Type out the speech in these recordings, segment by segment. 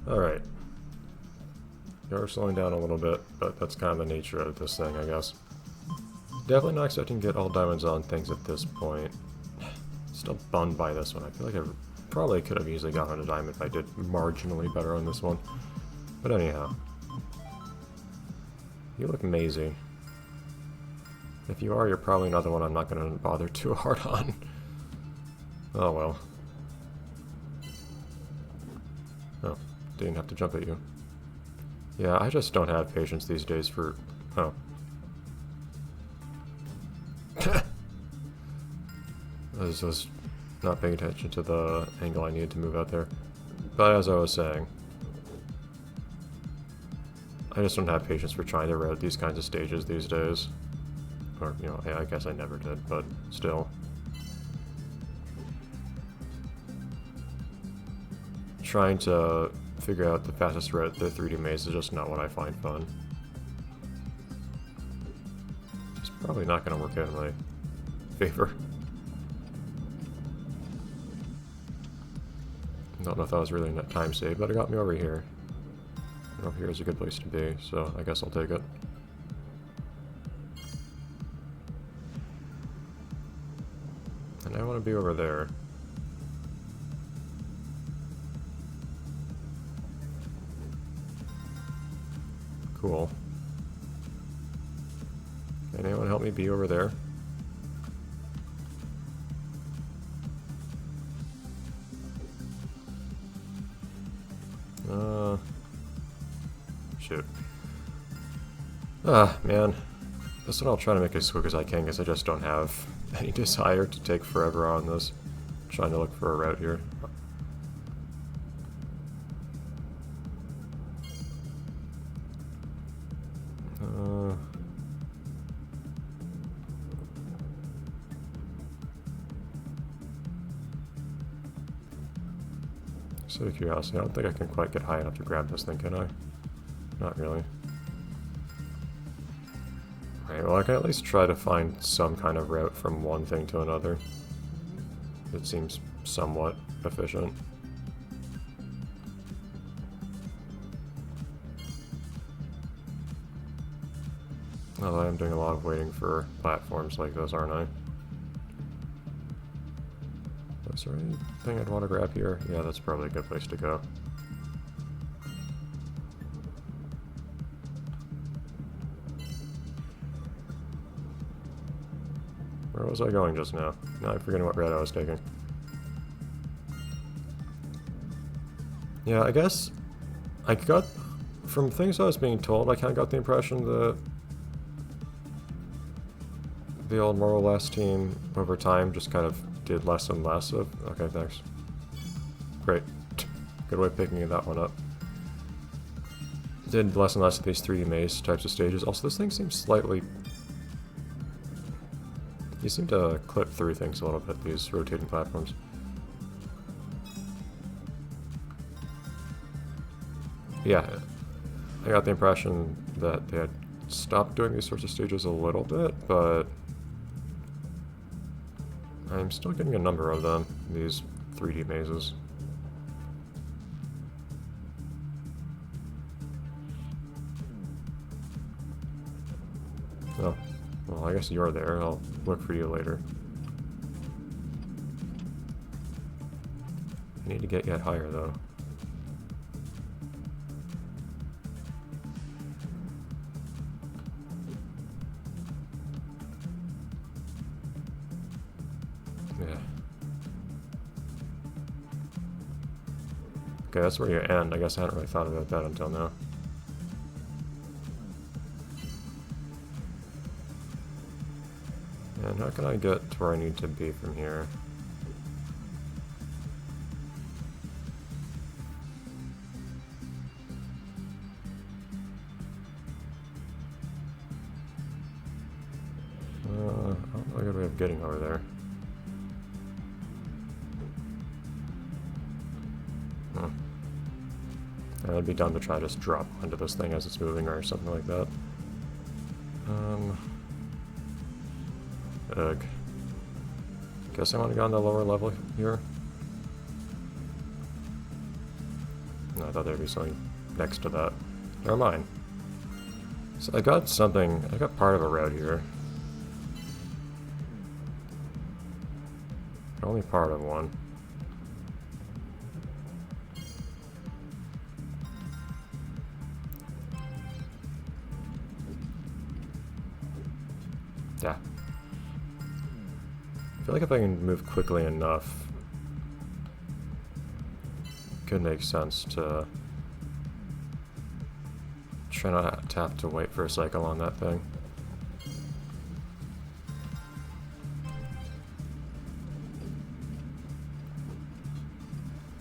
Alright. You're slowing down a little bit, but that's kind of the nature of this thing, I guess. Definitely not expecting to get all diamonds on things at this point. Still bummed by this one. I feel like I probably could have easily gotten a diamond if I did marginally better on this one. But anyhow. You look mazy. If you are, you're probably another one I'm not going to bother too hard on. Oh well. Oh, didn't have to jump at you. Yeah, I just don't have patience these days for... Oh. I was just not paying attention to the angle I needed to move out there. But as I was saying, I just don't have patience for trying to route these kinds of stages these days. Or, you know, I guess I never did, but still. Trying to figure out the fastest route to the 3D maze is just not what I find fun. It's probably not going to work out in my favor. Don't know if that was really a time save, but it got me over here. And over here is a good place to be, so I guess I'll take it. And I want to be over there. Cool. Can anyone help me be over there? Shoot. Ah, man. This one I'll try to make as quick as I can, because I just don't have any desire to take forever on this. I'm trying to look for a route here. Just out of curiosity, I don't think I can quite get high enough to grab this thing, can I? Not really. Alright, well I can at least try to find some kind of route from one thing to another. It seems somewhat efficient. Although I am doing a lot of waiting for platforms like this, aren't I? Is there anything I'd want to grab here? Yeah, that's probably a good place to go. Where was I going just now? Now I'm forgetting what route I was taking. Yeah, I guess I got, from things I was being told, I kind of got the impression that the old Moral Last team over time just kind of did less and less of... Okay, thanks. Great. Good way of picking that one up. Did less and less of these 3D maze types of stages. Also, this thing seems slightly... You seem to clip through things a little bit, these rotating platforms. Yeah, I got the impression that they had stopped doing these sorts of stages a little bit, but I'm still getting a number of them, these 3D mazes. Oh, well, I guess you're there. I'll look for you later. I need to get yet higher, though. Yeah. Okay, that's where you end. I guess I hadn't really thought about that until now. And how can I get to where I need to be from here? I don't know a good way of getting over there. I'd be dumb to try to just drop onto this thing as it's moving or something like that. Ugh. Guess I want to go on the lower level here. No, I thought there'd be something next to that. Never mind. So I got something, I got part of a route here. Only part of one. Yeah. I feel like if I can move quickly enough, it could make sense to try not to have to wait for a cycle on that thing.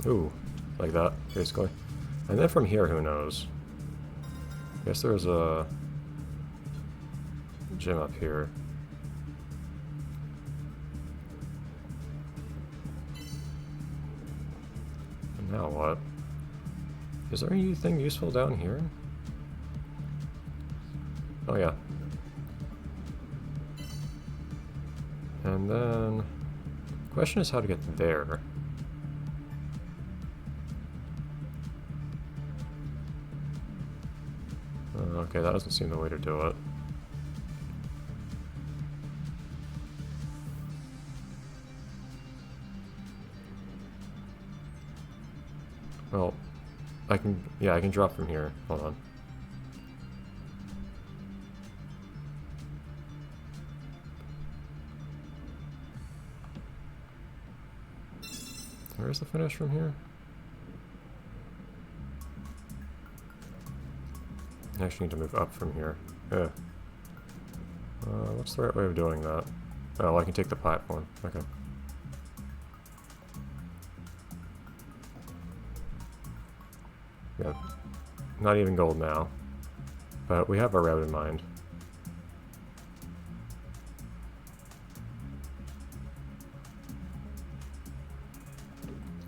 Ooh, like that, basically. And then from here, who knows? I guess there's a gym up here. And now what? Is there anything useful down here? Oh yeah. And then, the question is how to get there. Okay, that doesn't seem the way to do it. Well, I can drop from here. Hold on. Where's the finish from here? I actually need to move up from here. Yeah. What's the right way of doing that? Oh, I can take the platform. Okay. Yeah. Not even gold now. But we have our route in mind.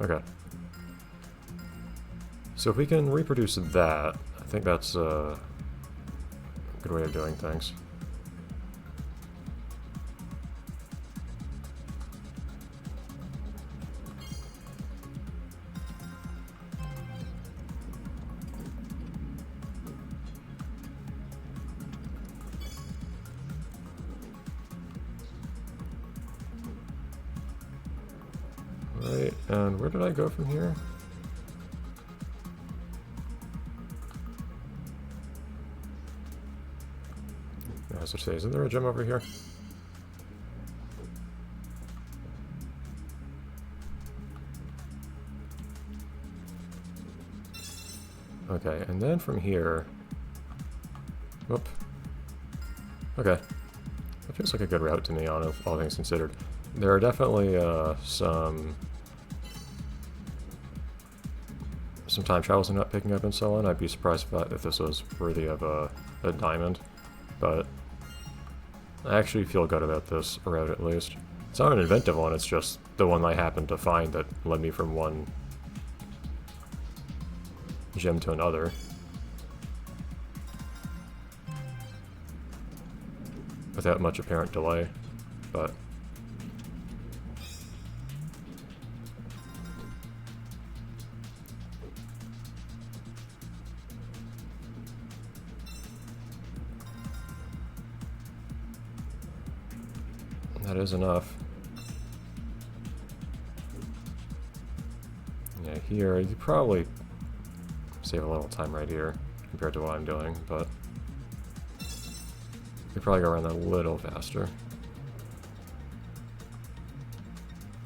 Okay. So if we can reproduce that, I think that's a good way of doing things. Right, and where did I go from here? Yeah, so say, isn't there a gym over here? Okay, and then from here... Whoop. Okay. That feels like a good route to me, all things considered. There are definitely some time travels I'm not picking up and so on. I'd be surprised if this was worthy of a diamond, but I actually feel good about this route at least. It's not an inventive one, it's just the one I happened to find that led me from one gym to another. Without much apparent delay, but that is enough. Yeah, here, you probably save a little time right here compared to what I'm doing, but you probably go around that a little faster.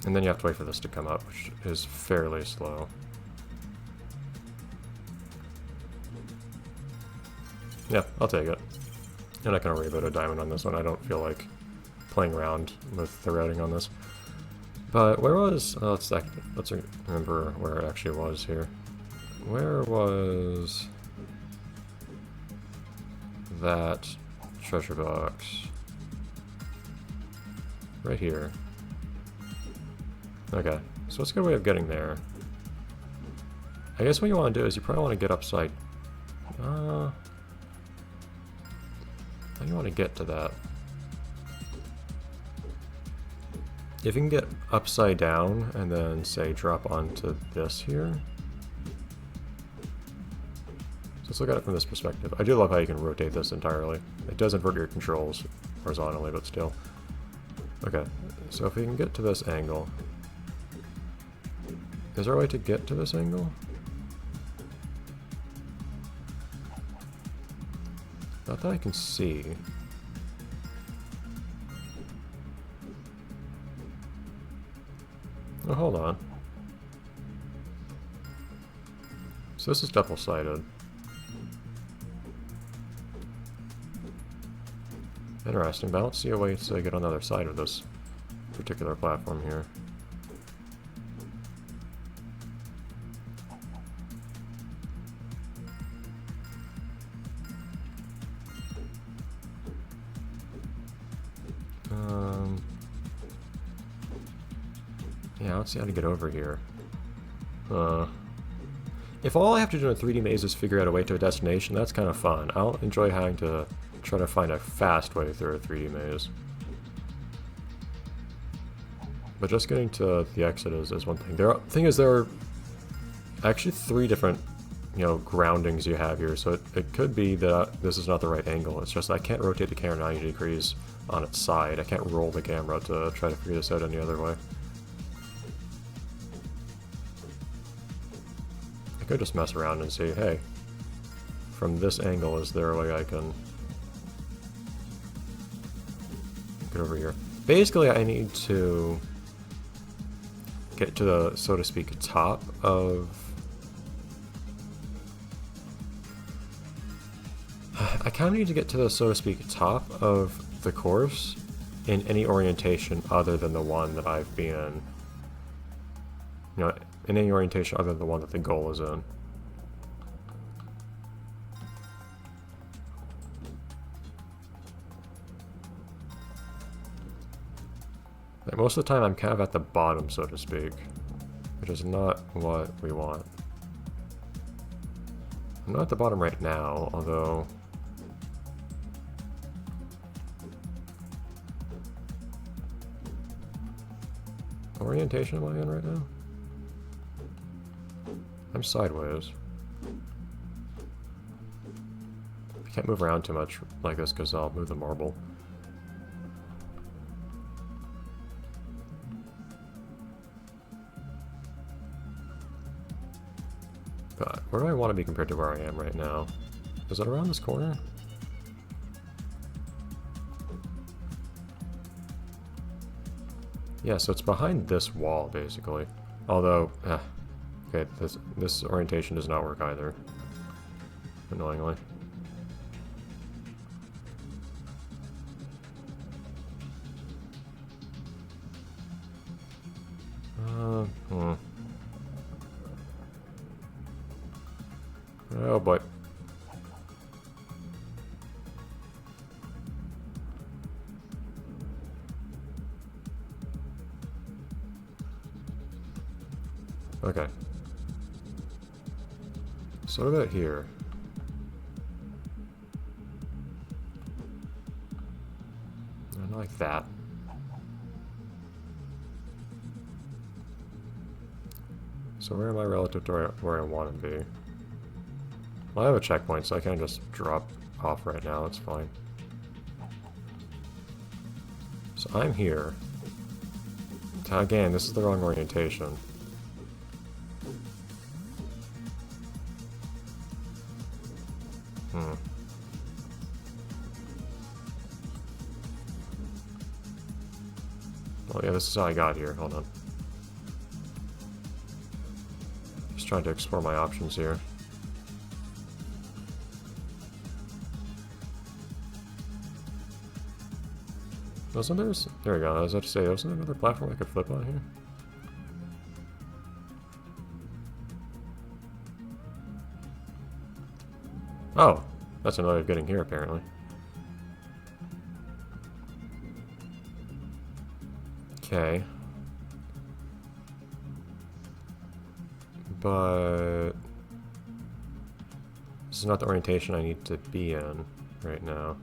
And then you have to wait for this to come up, which is fairly slow. Yeah, I'll take it. I'm not going to worry about a diamond on this one. I don't feel like playing around with the routing on this. But where was... let's remember where it actually was here. Where was that treasure box? Right here. Okay, so what's a good way of getting there? I guess what you want to do is you probably want to get upside... how do you want to get to that? If you can get upside down and then, say, drop onto this here. Let's look at it from this perspective. I do love how you can rotate this entirely. It does invert your controls horizontally, but still. Okay, so if we can get to this angle... Is there a way to get to this angle? Not that I can see. Oh, hold on. So this is double-sided. Interesting, but I don't see a way to get on the other side of this particular platform here. Yeah, I don't see how to get over here. If all I have to do in a 3D maze is figure out a way to a destination, that's kind of fun. I don't enjoy having to try to find a fast way through a 3D maze. But just getting to the exit is one thing. There are actually 3 different, groundings you have here, so it could be that this is not the right angle. It's just I can't rotate the camera 90 degrees on its side. I can't roll the camera to try to figure this out any other way. I could just mess around and see, hey, from this angle, is there a way I can get over here? Basically, I need to get to the, so to speak, top of... I kind of need to get to the, so to speak, top of the course in any orientation other than the one that I've been... in any orientation other than the one that the goal is in. Like most of the time I'm kind of at the bottom, so to speak, which is not what we want. I'm not at the bottom right now, although... What orientation am I in right now? I'm sideways. I can't move around too much like this because I'll move the marble. But where do I want to be compared to where I am right now? Is it around this corner? Yeah, so it's behind this wall, basically. Although, okay, this orientation does not work either. Annoyingly. Oh boy. Okay. So what about here? I like that. So where am I relative to where I want to be? Well, I have a checkpoint, so I can just drop off right now. It's fine. So I'm here. Again, this is the wrong orientation. Oh yeah, this is how I got here. Hold on. Just trying to explore my options here. Wasn't there... There we go. I was about to say, wasn't there another platform I could flip on here? Oh! That's another way of getting here, apparently. Okay. But... this is not the orientation I need to be in right now.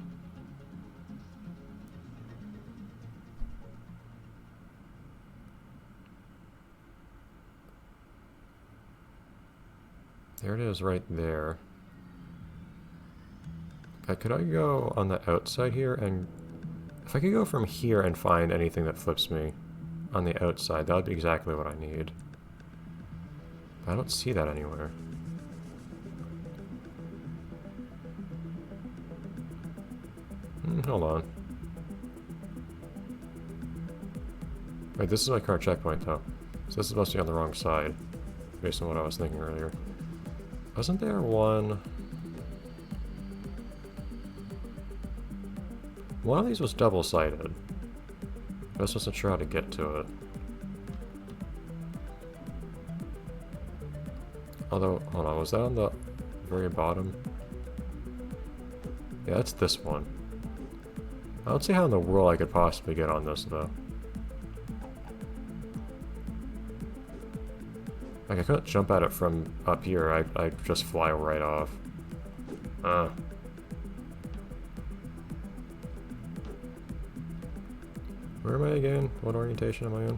There it is right there. Could I go on the outside here and... If I could go from here and find anything that flips me on the outside, that would be exactly what I need. I don't see that anywhere. Hold on. Wait, this is my current checkpoint, though. So this is supposed to be on the wrong side, based on what I was thinking earlier. Wasn't there one... One of these was double-sided. I just wasn't sure how to get to it. Although, hold on, was that on the very bottom? Yeah, it's this one. I don't see how in the world I could possibly get on this, though. Like, I couldn't jump at it from up here. I'd just fly right off. Where am I again? What orientation am I in?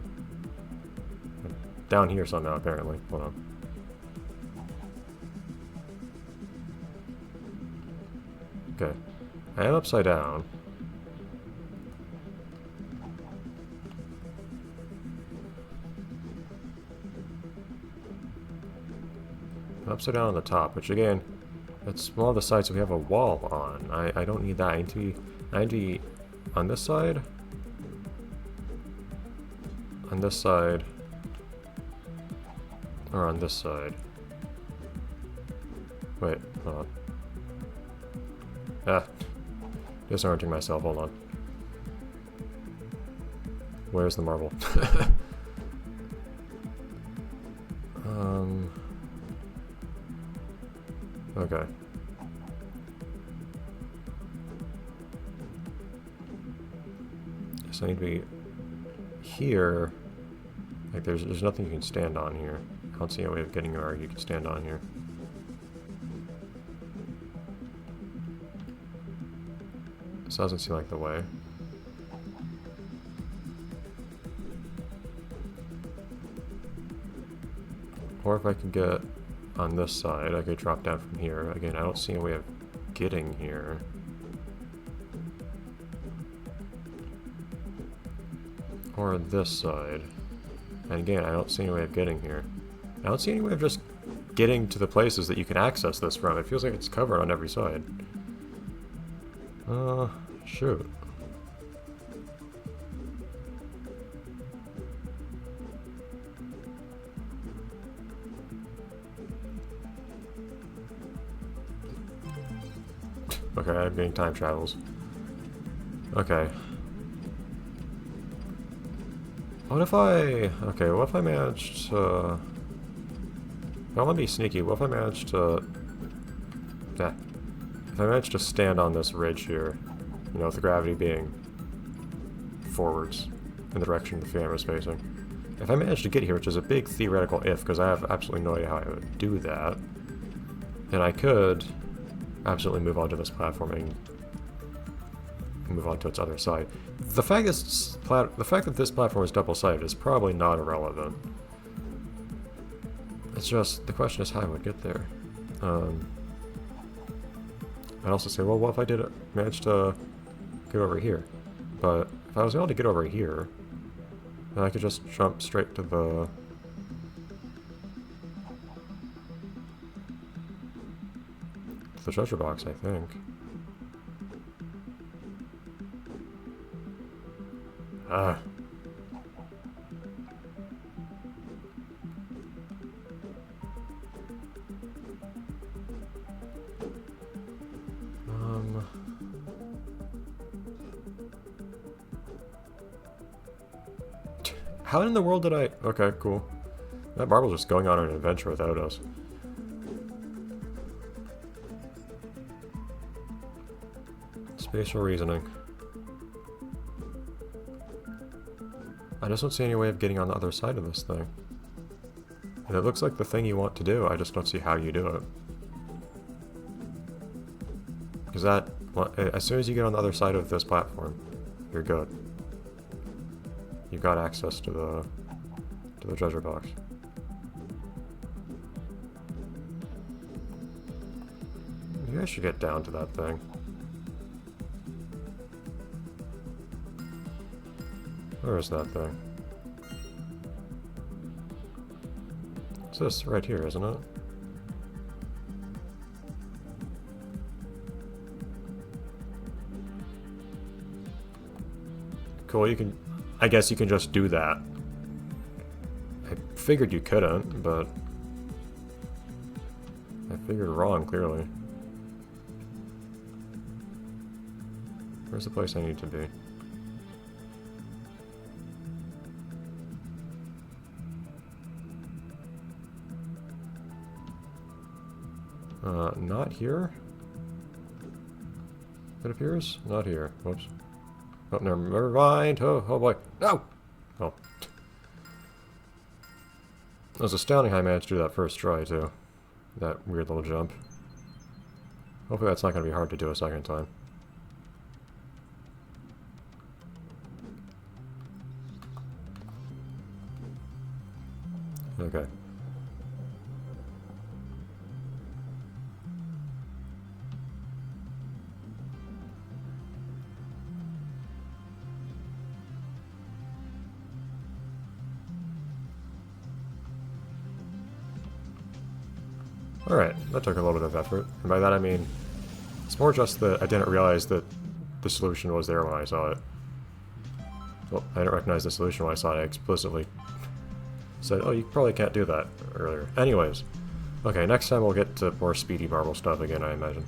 Down here somehow, apparently. Hold on. Okay. I am upside down. I'm upside down on the top, which again, it's one of the sides that we have a wall on. I don't need that. I need to be on this side. On this side. Or on this side. Wait, hold on. Disorienting myself, hold on. Where's the marble? Okay. So I need to be here. Like there's nothing you can stand on here. I don't see a way of getting where you can stand on here. This doesn't seem like the way. Or if I could get on this side, I could drop down from here. Again, I don't see a way of getting here. Or this side. And again, I don't see any way of getting here. I don't see any way of just getting to the places that you can access this from. It feels like it's covered on every side. Shoot. Okay, I'm getting time travels. Okay. What if I... Okay, what if I managed to... I don't want to be sneaky. What if I managed to... Yeah. If I managed to stand on this ridge here, you know, with the gravity being forwards in the direction the camera's facing. If I managed to get here, which is a big theoretical if, because I have absolutely no idea how I would do that, then I could absolutely move on to this platforming and move on to its other side. The fact that this platform is double-sided is probably not irrelevant. It's just, the question is how I would get there. I'd also say, well, what if I did manage to get over here? But if I was able to get over here, then I could just jump straight to the... treasure box, I think. How in the world did I... Okay, cool. That marble's just going on an adventure without us. Spatial reasoning. I just don't see any way of getting on the other side of this thing. And it looks like the thing you want to do, I just don't see how you do it. Because that... Well, as soon as you get on the other side of this platform, you're good. You've got access to the treasure box. You guys should get down to that thing. Where is that thing? It's this right here, isn't it? Cool, you can... I guess you can just do that. I figured you couldn't, but... I figured wrong, clearly. Where's the place I need to be? Not here? It appears? Not here. Whoops. Oh, never mind. Oh boy. No! Oh. It was astounding how I managed to do that first try, too. That weird little jump. Hopefully that's not going to be hard to do a second time. Okay. Alright, that took a little bit of effort. And by that I mean, it's more just that I didn't realize that the solution was there when I saw it. Well, I didn't recognize the solution when I saw it. I explicitly said, oh, you probably can't do that earlier. Anyways. Okay, next time we'll get to more speedy marble stuff again, I imagine.